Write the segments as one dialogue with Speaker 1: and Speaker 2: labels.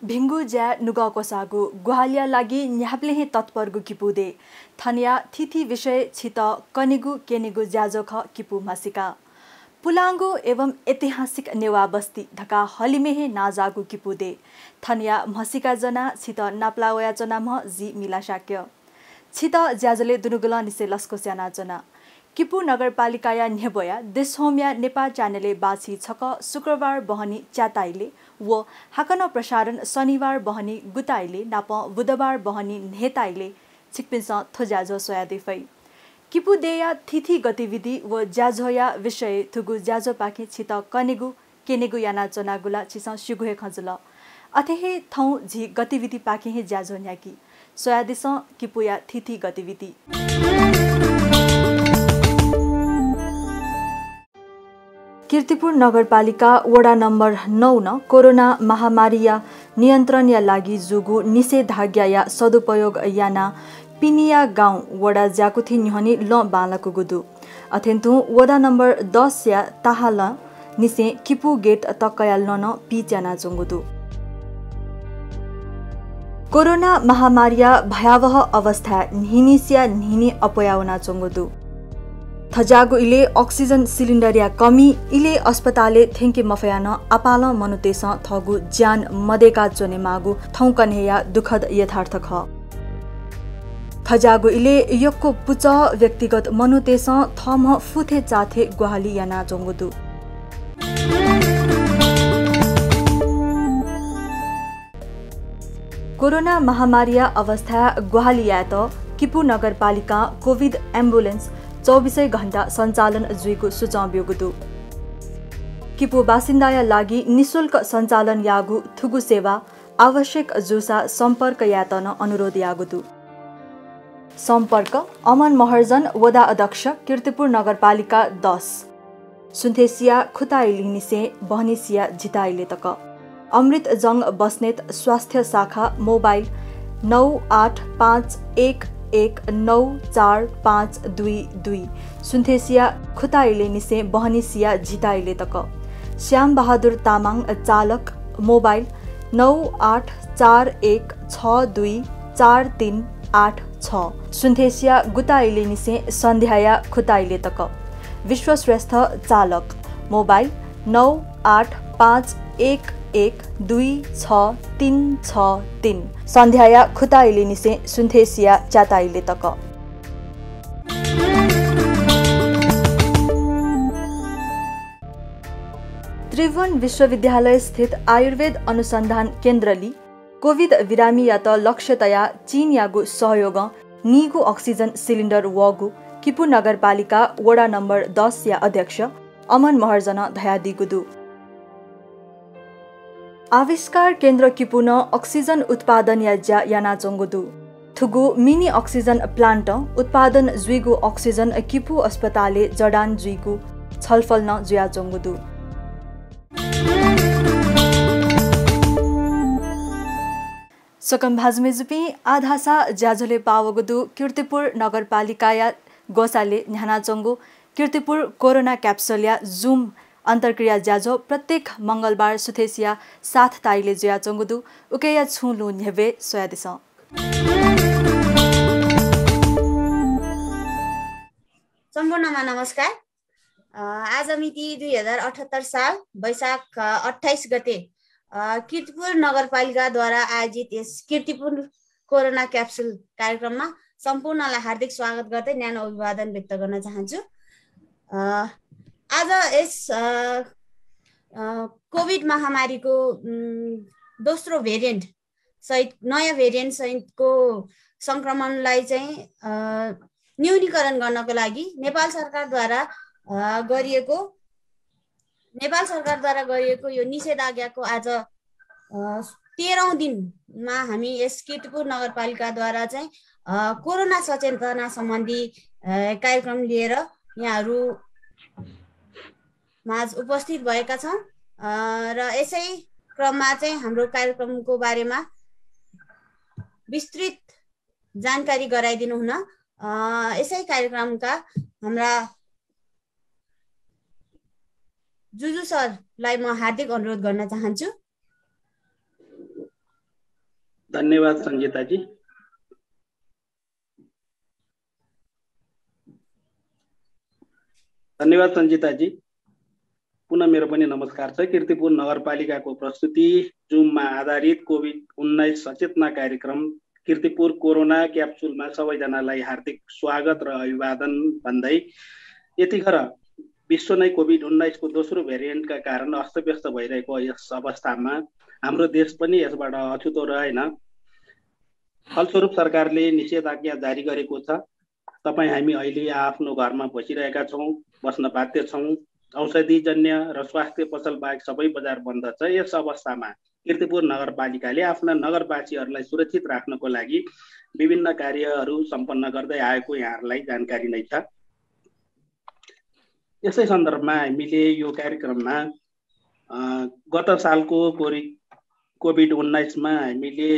Speaker 1: भिंगु ज्या नुगाको सागु गुहालिया लागि न्याप्लेहे तत्परगु किपुदे थनिया थिथि विषय छित कनिगु केनिगु ज्याजोख किपु मासिका पुलाङ्गु एवं ऐतिहासिक नेवा बस्ती ढका हलिमेहे नाजागु किपुदे थनिया मसिका जना छित नाप्लावया जना म जी मिलाशाक्य छित ज्याजले दुनुगुला निसे लस्को स्याना जना किपु नगरपालिकाया न्हेबोया देशहोमिया नेपाल च्यानले बाछी छक शुक्रबार बहनी च्याताइले व हाकन प्रसारण शनिबार बहनी गुताइले नाप बुधबार बहनी नेताइले छिकपिन्स थोज्याजो सोयादेफै किपु देया थिथि गतिविधि व ज्याझोया विषय थुगु ज्याझो पाखे छित कनेगु केनेगु याना चनागुला छिस सुगुहे खजुल अथेहे थौ झि गतिविधि पाखे हे ज्याझो न्याकी सोयादिस किपुया थिथि गतिविधि कीर्तिपुर नगरपालिका वडा नम्बर 9 न कोरोना महामारीया नियन्त्रणया लागि जुगु निषेधाज्ञा या सदुपयोग याना पिनिया गाउँ वडा ज्याकुथि निहनी ल बालको गुदु अथेन्तु वडा नम्बर 10 या ताहाल निसे किपु गेट तकया लन पिच्याना चंगुदु कोरोना महामारीया भयावह अवस्था निहिनिसिया निहिनी अपयाउना चंगुदु थजागु इले ऑक्सीजन सिलिन्डर या कमी इले अस्पताले थेंके मफयान अपाल मनुतेस थगु ज्यान मदेका जोने मागु थौकनेया दुखद यथार्थ ख थजागु इले यक्को पुच व्यक्तिगत मनुतेस थम फुथे चाथे गुहाली याना जोंगुदु कोरोना महामारीया अवस्था गुहालिया त किपु नगरपालिका कोभिड एम्बुलेन्स 24 घण्टा सञ्चालन जुइको सुचाउब्योगुदु किपु बासिन्दाया लागि निशुल्क सञ्चालन यागु थुगु सेवा आवश्यक जुसा सम्पर्क यातन अनुरोध यागुदु सम्पर्क अमन महर्जन वडा अध्यक्ष कीर्तिपुर नगरपालिका 10 सुन्थेसिया खुताइलिनिसे बहनिसिया जिताइले तक अमृत जंग बस्नेत स्वास्थ्य शाखा मोबाइल 9851119452 सुन्थेसिया खुताइले निसे बहनिसिया जिताइले तक श्याम बहादुर तामाङ चालक मोबाइल 9841624386 सुन्थेसिया गुताइले निसे सन्ध्याया खुताइले तक विश्वश्रेष्ठ चालक मोबाइल 9851126363 सन्ध्याया खुताइले निसे सुन्थेसिया च्याताइले तक त्रिभुवन विश्वविद्यालय स्थित आयुर्वेद अनुसन्धान केन्द्रली कोभिड बिरामी या त लक्ष्यतया चीन यागु सहयोग निगु ऑक्सीजन सिलिन्डर वगु किपु नगरपालिका वडा नम्बर 10 या अध्यक्ष अमन महर्जन धयादिगुदु आविष्कार केन्द्र किपुन ऑक्सीजन उत्पादन या याना चंगुदु थुगु मिनी ऑक्सीजन प्लान्ट उत्पादन जुइगु ऑक्सीजन किपु अस्पताले जडान जुइगु छलफल न जुया चंगुदु सकम भाजमेजुपी आधासा ज्याझोले पावगुदु कीर्तिपुर नगरपालिकाया गोसाले न्यानाचंगु कीर्तिपुर कोरोना क्याप्सुल या जुम अन्तर्क्रिया ज्याझो प्रत्येक मंगलबार सुथेसिया साथ ताइले ज्या चंगुदु उकेया छुलु न्हेबे सोयादिस
Speaker 2: सम्पूर्णमा नमस्कार। आज मिति 2078 साल वैशाख 28 गते कीर्तिपुर नगरपालिकाद्वारा आयोजित यस कीर्तिपुर कोरोना क्याप्सुल कार्यक्रममा सम्पूर्णलाई हार्दिक स्वागत गर्दै न्यानो अभिवादन व्यक्त गर्न चाहन्छु। आज यस कोभिड महामारीको दोस्रो भेरिएन्ट सहित नयाँ भेरिएन्ट सहितको संक्रमणलाई चाहिँ न्यूनीकरण गर्नको लागि नेपाल सरकारद्वारा गरिएको यो निषेधाज्ञाको आज 13औं दिनमा हामी यस कीर्तिपुर नगरपालिकाद्वारा चाहिँ कोरोना सचेतना सम्बन्धी कार्यक्रम लिएर यहाँहरू माझ उपस्थित भएका छौं र यसै क्रममा चाहिँ हाम्रो कार्यक्रमको बारेमा विस्तृत जानकारी गराइदिनु हुन यसै कार्यक्रमका हाम्रा जुजु सरलाई म हार्दिक अनुरोध गर्न चाहन्छु।
Speaker 3: धन्यवाद सञ्जिताजी। धन्यवाद सञ्जिताजी। पुनः मेरो पनि नमस्कार छ। कीर्तिपुर नगरपालिकाको प्रस्तुति जुममा आधारित कोभिड-19 सचेतना कार्यक्रम कीर्तिपुर कोरोना क्याप्सुलमा सबैजनालाई हार्दिक स्वागत र अभिवादन भन्दै यतिखेर विश्व नै कोभिड-19 को दोस्रो भेरिएन्टका कारण अस्तव्यस्त भइरहेको यस अवस्थामा हाम्रो देश पनि यसबाट अछुतो रहेन। फलस्वरूप सरकारले निषेधाज्ञा जारी गरेको छ। तपाईँ हामी अहिले आफ्नो घरमा बसिरहेका छौँ, बस्न बाध्य छौँ। औषधिजन्य र स्वास्थ्य पसल बाहेक सबै बजार बन्द छ। यस अवस्थामा कीर्तिपुर नगरपालिकाले आफ्ना नगरवासीहरूलाई सुरक्षित राख्नको लागि विभिन्न कार्यहरू सम्पन्न गर्दै आएको यहाँहरूलाई जानकारी नै छ। यसै सन्दर्भमा हामीले यो कार्यक्रममा गत सालको कोभिड-19 मा हामीले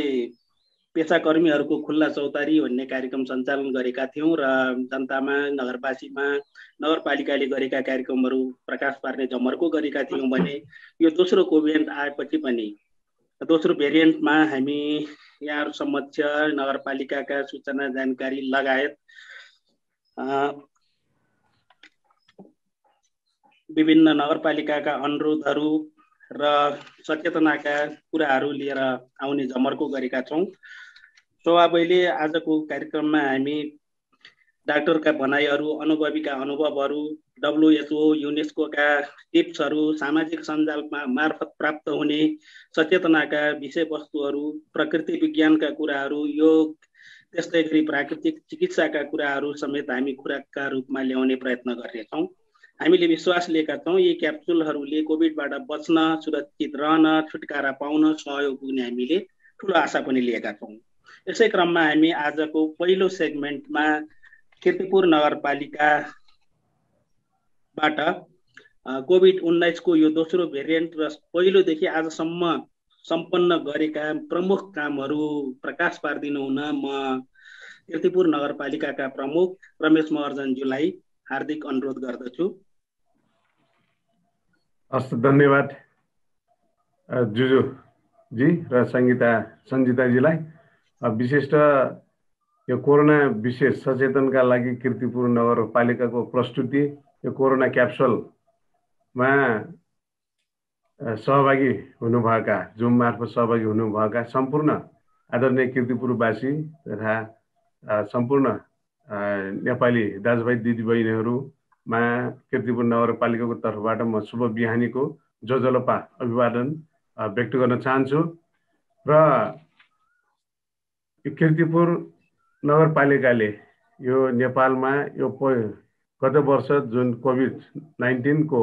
Speaker 3: पेसाकर्मीहरूको खुल्ला चौतारी भन्ने कार्यक्रम सञ्चालन गरेका थियौँ र जनतामा नगरवासीमा नगरपालिकाले गरेका कार्यक्रमहरू प्रकाश पार्ने जमर्को गरेका थियौँ भने यो दोस्रो कोभिड आएपछि पनि दोस्रो भेरिएन्टमा हामी यहाँहरू समक्ष नगरपालिकाका सूचना जानकारी लगायत विभिन्न नगरपालिकाका अनुरोधहरू र सचेतनाका कुराहरू लिएर आउने जमर्को गरेका छौँ। स्वभावैले आजको कार्यक्रममा हामी डाक्टरका भनाइहरू, अनुभवीका अनुभवहरू, WHO, युनेस्कोका टिप्सहरू, सामाजिक सञ्जालमा मार्फत प्राप्त हुने सचेतनाका विषयवस्तुहरू, प्रकृति विज्ञानका कुराहरू, योग, त्यस्तै गरी प्राकृतिक चिकित्साका कुराहरू समेत हामी खुराकका रूपमा ल्याउने प्रयत्न गर्नेछौँ। हामीले विश्वास लिएका छौँ यी क्याप्सुलहरूले कोभिडबाट बच्न, सुरक्षित रहन, छुटकारा पाउन सहयोग पुग्ने हामीले ठुलो आशा पनि लिएका छौँ। यसै क्रममा हामी आजको पहिलो सेगमेन्टमा कीर्तिपुर नगरपालिकाबाट कोभिड-19 को यो दोस्रो भेरिएन्ट र पहिलोदेखि आजसम्म सम्पन्न गरेका प्रमुख कामहरू प्रकाश पारिदिनु हुन म कीर्तिपुर नगरपालिकाका प्रमुख रमेश महर्जनज्यूलाई हार्दिक अनुरोध गर्दछु।
Speaker 4: हस्, धन्यवाद जुजुजी र सञ्जिताजीलाई। विशेषतः यो कोरोना विशेष सचेतनका लागि कीर्तिपुर नगरपालिकाको प्रस्तुति यो कोरोना क्याप्सुलमा सहभागी हुनुभएका, जुम मार्फत सहभागी हुनुभएका सम्पूर्ण आदरणीय कीर्तिपुरवासी तथा सम्पूर्ण नेपाली दाजुभाइ दिदीबहिनीहरूमा कीर्तिपुर नगरपालिकाको तर्फबाट म शुभ बिहानीको जोजलोपा अभिवादन व्यक्त गर्न चाहन्छु। र कीर्तिपुर नगरपालिकाले यो नेपालमा यो गत वर्ष जुन कोभिड-19 को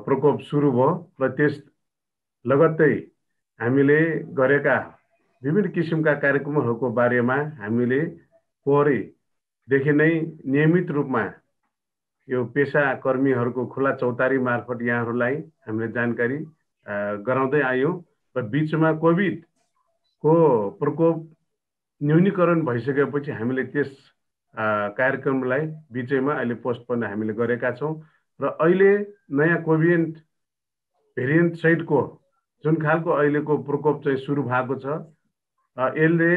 Speaker 4: प्रकोप सुरु भयो र त्यस लगत्तै हामीले गरेका विभिन्न किसिमका कार्यक्रमहरूको बारेमा हामीले पोहोरैदेखि नै नियमित रूपमा यो पेसाकर्मीहरूको खुला चौतारी मार्फत यहाँहरूलाई हामीले जानकारी गराउँदै आयौँ र बीचमा कोभिडको प्रकोप न्यूनीकरण भइसकेपछि हामीले त्यस कार्यक्रमलाई बीचैमा अहिले पोस्टपोन हामीले गरेका छौँ र अहिले नयाँ कोभिड भेरिएन्ट सहितको जुन खालको अहिलेको प्रकोप चाहिँ सुरु भएको छ यसले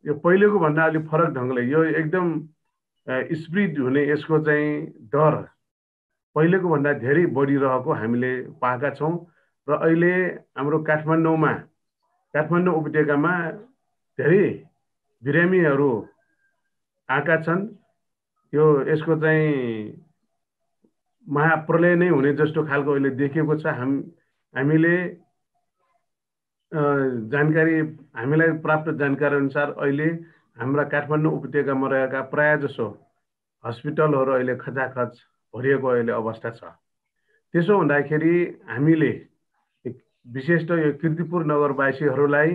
Speaker 4: यो पहिलेको भन्दा अलिक फरक ढङ्गले यो एकदम स्प्रिड हुने यसको चाहिँ डर पहिलेको भन्दा धेरै बढिरहेको हामीले पाएका छौँ र अहिले हाम्रो काठमाडौँ उपत्यकामा धेरै बिरामीहरू आएका छन्। यो यसको चाहिँ महाप्रलय नै हुने जस्तो खालको अहिले देखिएको छ। हामीले हामीलाई प्राप्त जानकारी अनुसार अहिले हाम्रा काठमाडौँ उपत्यकामा रहेका प्राय जसो हस्पिटलहरू अहिले खचाखच भरिएको अहिले अवस्था छ। त्यसो हुँदाखेरि हामीले विशेषतः यो कीर्तिपुर नगरवासीहरूलाई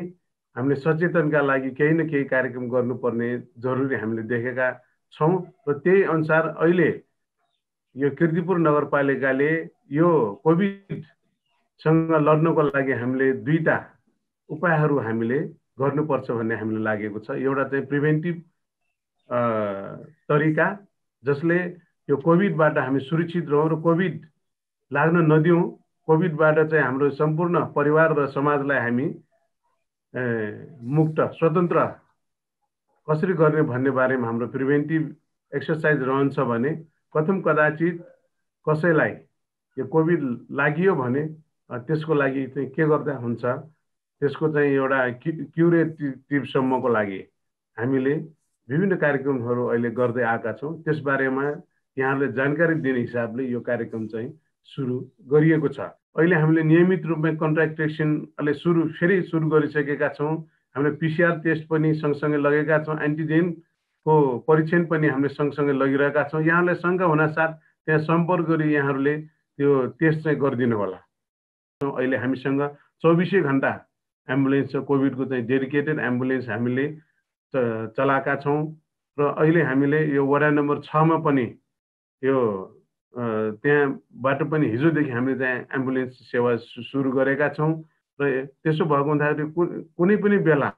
Speaker 4: हामीले सचेतनका लागि केही न केही कार्यक्रम गर्नुपर्ने जरुरी हामीले देखेका छौँ र त्यही अनुसार अहिले यो कीर्तिपुर नगरपालिकाले यो कोभिडसँग लड्नको लागि हामीले दुईटा उपायहरू हामीले गर्नुपर्छ भन्ने हामीलाई लागेको छ। एउटा चाहिँ प्रिभेन्टिभ तरिका जसले यो कोभिडबाट हामी सुरक्षित रहौँ र कोभिड लाग्न नदिउँ, कोभिडबाट चाहिँ हाम्रो सम्पूर्ण परिवार र समाजलाई हामी मुक्त स्वतन्त्र कसरी गर्ने भन्ने बारेमा हाम्रो प्रिभेन्टिभ एक्सरसाइज रहन्छ भने प्रथम कदाचित कसैलाई यो कोभिड लाग्यो भने त्यसको लागि चाहिँ के गर्दा हुन्छ त्यसको चाहिँ एउटा क्युरेटिभसम्मको लागि हामीले विभिन्न कार्यक्रमहरू अहिले गर्दै आएका छौँ। त्यसबारेमा यहाँहरूले जानकारी दिने हिसाबले यो कार्यक्रम चाहिँ सुरु गरिएको छ। अहिले हामीले नियमित रूपमा कन्ट्याक्ट ट्रेसिङ फेरि सुरु गरिसकेका छौँ। हामीले पिसिआर टेस्ट पनि सँगसँगै लगेका छौँ, एन्टिजेनको परीक्षण पनि हामीले सँगसँगै लगिरहेका छौँ। यहाँहरूलाई शङ्का हुनासाथ त्यहाँ सम्पर्क गरी यहाँहरूले त्यो टेस्ट चाहिँ गरिदिनु होला। अहिले हामीसँग 24 घण्टा एम्बुलेन्स छ, कोभिडको चाहिँ डेडिकेटेड एम्बुलेन्स हामीले चलाएका छौँ र अहिले हामीले यो वडा नम्बर 6 मा पनि यो त्यहाँबाट पनि हिजोदेखि हामीले त्यहाँ एम्बुलेन्स सेवा सुरु गरेका छौँ र त्यसो भएको हुँदाखेरि कुनै पनि बेला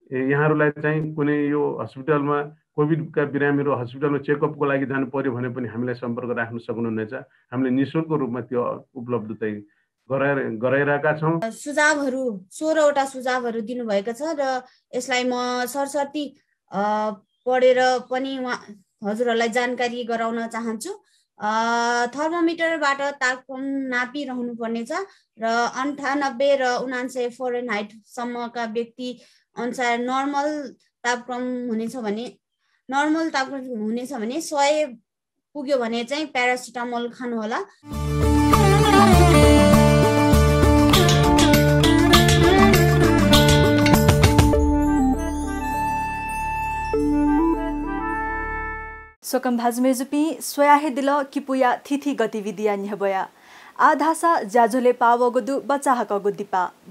Speaker 4: यहाँहरूलाई चाहिँ कुनै यो हस्पिटलमा कोभिडका बिरामीहरू हस्पिटलमा चेकअपको लागि जानु पर्यो भने पनि हामीलाई सम्पर्क राख्न सक्नुहुनेछ। हामीले निःशुल्क रूपमा त्यो उपलब्ध चाहिँ गराइरहेका छौँ।
Speaker 2: सुझावहरू 16 वटा सुझावहरू दिनुभएको छ र यसलाई म सरसर्ती पढेर पनि हजुरहरूलाई जानकारी गराउन चाहन्छु। थर्मोमिटरबाट तापक्रम नापिरहनु पर्नेछ र 98 र 99 फरेनहाइट सम्मका व्यक्ति अनुसार नर्मल तापक्रम हुनेछ भने 100 पुग्यो भने चाहिँ प्यारासिटामोल खानुहोला।
Speaker 1: सोकम भाजमेजुपी स्वयाहे दिल किपुया थिथि गतिविधिया निहबया आधासा जाजोले पावगुदु बचाहकगु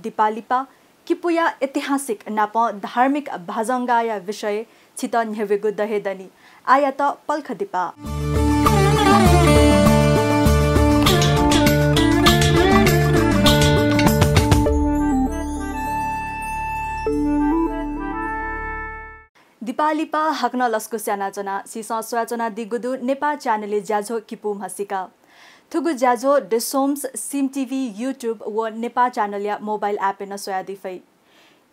Speaker 1: दिपालिपा किपुया ऐतिहासिक नाप धार्मिक भाजंगाया विषय छित निहवेगु दहेदनी आयात पल्ख दिपा दिपालिपा हक्न लस्को स्यानाचना सिसा स्वाचना दिगुदु नेपाल च्यानलले ज्याझो किपु मसिका थुगु ज्याझो डिसोम्स सिम टिभी युट्युब व नेपाल च्यानल या मोबाइल एप न सोया दिफै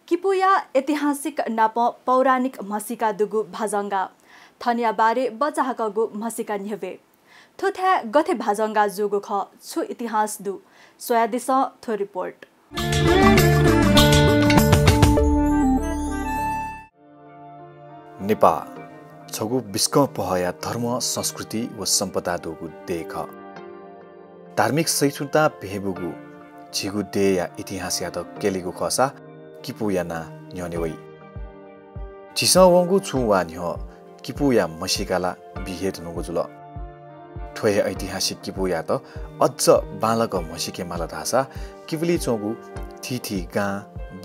Speaker 1: किपुया ऐतिहासिक नाप पौराणिक मसिका दुगु भाजंगा थनिया बारे बचाहकगु मसिका निहवे थोथ्या गथे भाजंगा जुगु ख छु इतिहास दु सोया दिस थो रिपोर्ट।
Speaker 5: नेपाल छगु बिस्क पहया धर्म संस्कृति व सम्पदा दोगु देख धार्मिक सहिष्णुता भेबुगु छिगु दे या इतिहास या त केलिगु खसा किपु या ना न्यनेवै छिस वंगु छु वा न्य किपु या मसिकाला बिहेट नुगु जुल ठोय ऐतिहासिक किपु या त अझ बालक मसिके माला धासा किबली चोगु थिथि गा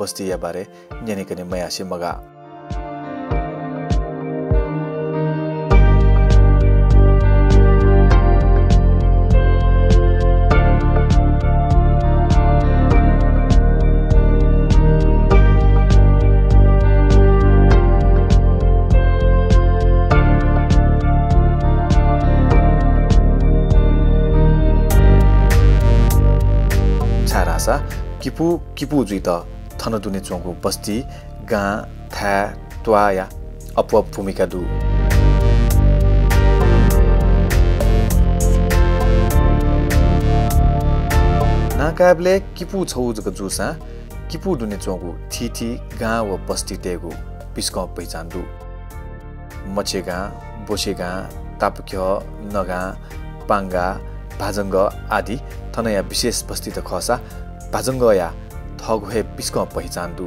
Speaker 5: बस्ती या बारे न्यनेकने मयासे मगा किपु जुइ त थनदुने चोंगु बस्ती गा था त्वाया अप भूमिका दु नाकाबले किपु छौ जग जुसा किपु दुने चोंगु थिथि गा व बस्ती तेगु पिस्क पहिचान दु मचेगा बोसेगा तापक्य नगा पांगा भाजंग आदि थनया विशेष बस्ती त खसा भाजंग या थगुहे पिस्क पहिचान दु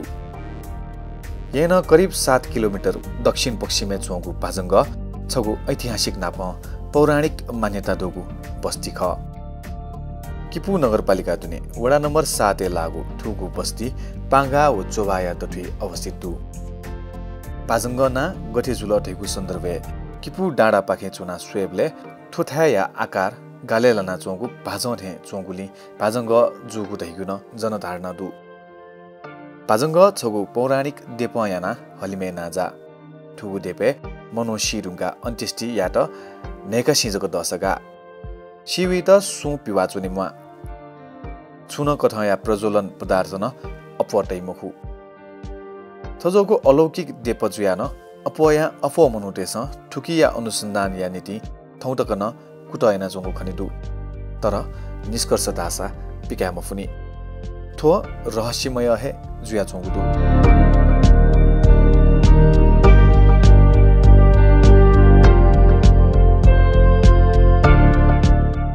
Speaker 5: येन करिब 7 किलोमिटर दक्षिण पश्चिमे चोंगु भाजंग छगु ऐतिहासिक नाप पौराणिक मान्यता दोगु बस्ती ख किपु नगरपालिका दुने वडा नम्बर 7 ए लागु ठुगु बस्ती पांगा व चोबाया दथि अवस्थित दु भाजंग ना गथे जुलठेगु सन्दर्भे किपु डाडा पाखे चुना स्वेबले थोथाया आकार गालेलना चोंगु भाजंथे चोंगुली भाजंग जुगु दहिगुन जनधारणा दु भाजंग छगु पौराणिक देपयाना हलिमे नाजा ठुगु देपे मनोशिरुंगा अन्त्येष्टि या त नेका सिजको दशगा शिवी त सु पिवाचुनिमा छुन कथया प्रज्वलन पदार्थ न अपटै मुखु थजोको अलौकिक देपजुया न अपया अफो मनुटेस ठुकिया अनुसन्धान या नीति थौटकन कुटयना जोंगो खनिदु तर निष्कर्ष दासा पिकाम फुनी थो रहस्यमय हे जुया चोंगुदु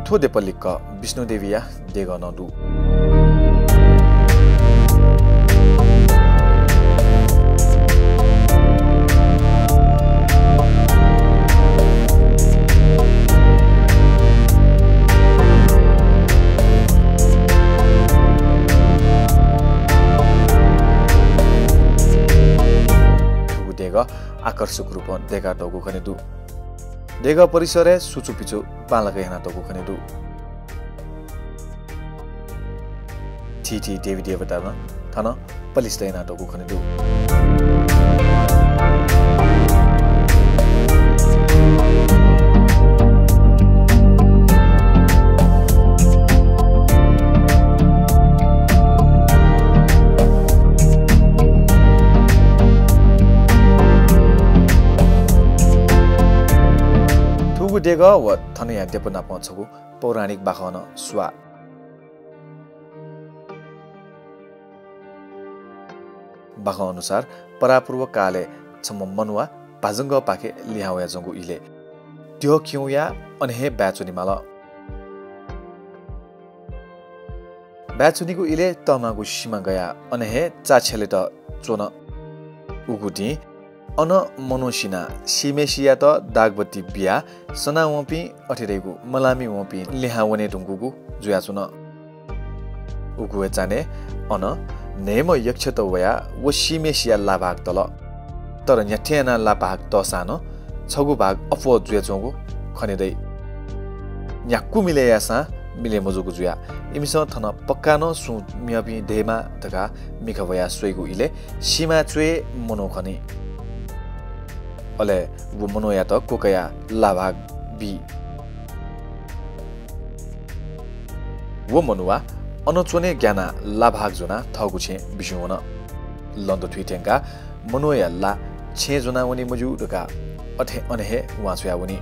Speaker 5: थो देपलिक विष्णुदेविया देगनदु आकर्षक रूप देखा टोगु खनिदु देगा परिसरे सुचु पिचु बालक हेना टोगु खनिदु TT David Devatama Tana Palestina Togu Kanidu Tugu Dega what Tania Depona Ponsogu पौराणिक बाखन स्वा बाख अनुसार परापूर्व काले छम मनुवा पाजंग पाके लिहावया जंगु इले त्यो क्युया अनहे ब्याचुनिमाल ब्याचुनिगु इले तमागु सीमा गया अनहे चाछेले त चोन उगुटी अन मनोसिना सिमेसिया त दागबत्ती बिया सनावपी अठेरेगु मलामी वपी लिहावने ढुंगुगु जुया चुन उगुए जाने अन नेम यक्षत वया व सिमेसिया लाभाग तल तर न्याठेना लाभाग तसानो छगु भाग अफो जुया चोगु खनेदै न्याक्कु मिलेयासा मिले मजुगु जुया इमिस थन पक्कानो सु मियापी देमा तका मिखवया सोइगु इले सीमा चुए मनो खनी अले वो मनोया त कोकया लाभाग बी वो मनुवा अनचोने ज्ञाना लाभाग जुना थगु छे बिजुवन लन्द थुइटेंगा मनोया ला छे जुना वनी मजु दका अथे अनहे वाचुया वनी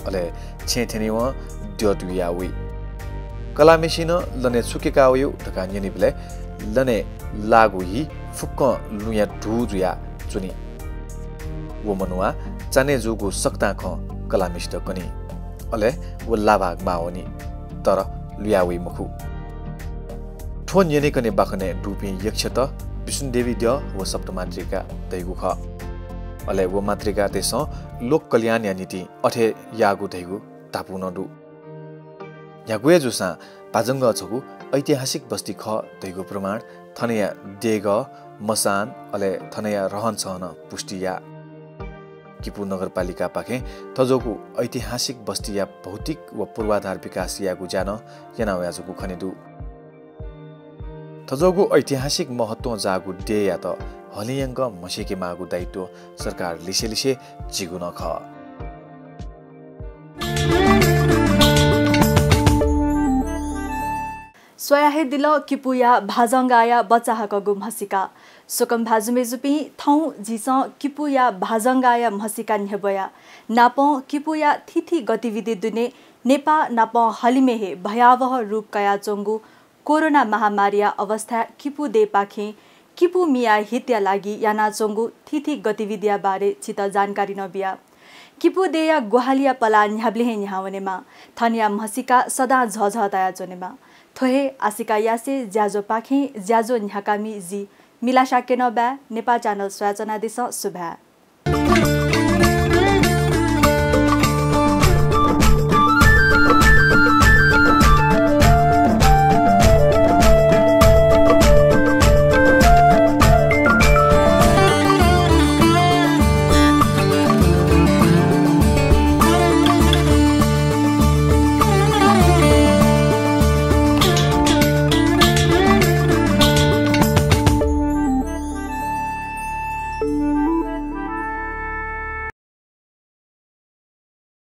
Speaker 5: अले छे थेनी व द्योदुया वी कलामेसिन लने सुकेका वयु दका न्यनि बले लने लागु हि फुक्क लुया ढुजुया चुनी वो मनुवा चाने जुगु सक्ता ख कलामिष्ट कनी अले वो लाभाग मावनी तर लुयावी मुखु ठोन यने कने बाखने डुपी यक्षत विष्णुदेवी द वो सप्तमात्रिका दैगु ख अले वो मात्रिका देश लोक कल्याण या नीति अठे यागु दैगु तापु नदु यागुए जुसा पाजंग छगु ऐतिहासिक बस्ती ख दैगु प्रमाण थनया देग मसान अले थनया रहन सहन पुष्टिया किपु नगरपालिका पाखे थजोगु ऐतिहासिक बस्ती या भौतिक व पूर्वाधार विकास यागु जान यनावयाजगु खनेदु थजोगु ऐतिहासिक महत्व जागु दे या त हलियंग मसेके मागु दायित्व सरकार लिसे जिगु नख
Speaker 1: स्वयाहे दिल किपुया भाजंगाया बचाहकगु महसिका सोकम भाजुमेजुपी थौ जिस किपुया भाजंगाया महसिका न्हेबया नाप किपुया थिथि गतिविधि दुने नेपा नाप हलिमेहे भयावह रूप कया चोंगु कोरोना महामारीया अवस्था किपु दे पाखे किपु मिया हित्या लागि याना चोंगु थिथि गतिविधिया बारे चित जानकारी नबिया किपु देया गुहालिया पला न्याब्लेहे न्यावनेमा थनिया महसिका सदा झझतया जोनेमा थोहे आसिका यासे ज्याजो पाखे ज्याजो न्याकामी जी मिला शाके नबा नेपाल च्यानल स्वचना दिस सुभा